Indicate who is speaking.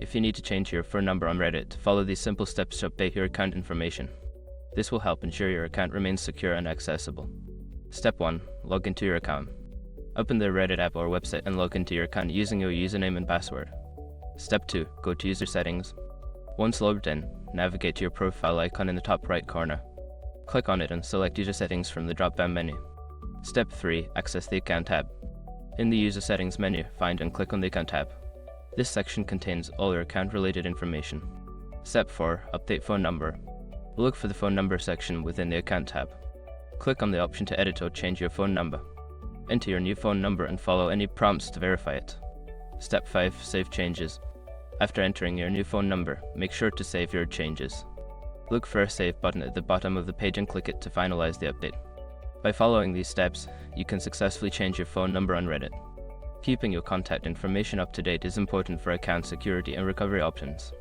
Speaker 1: If you need to change your phone number on Reddit, follow these simple steps to update your account information. This will help ensure your account remains secure and accessible. Step 1. Log into your account. Open the Reddit app or website and log into your account using your username and password. Step 2. Go to User Settings. Once logged in, navigate to your profile icon in the top right corner. Click on it and select User Settings from the drop-down menu. Step 3. Access the Account tab. In the User Settings menu, find and click on the Account tab. This section contains all your account-related information. Step 4. Update phone number. Look for the phone number section within the Account tab. Click on the option to edit or change your phone number. Enter your new phone number and follow any prompts to verify it. Step 5. Save changes. After entering your new phone number, make sure to save your changes. Look for a Save button at the bottom of the page and click it to finalize the update. By following these steps, you can successfully change your phone number on Reddit. Keeping your contact information up to date is important for account security and recovery options.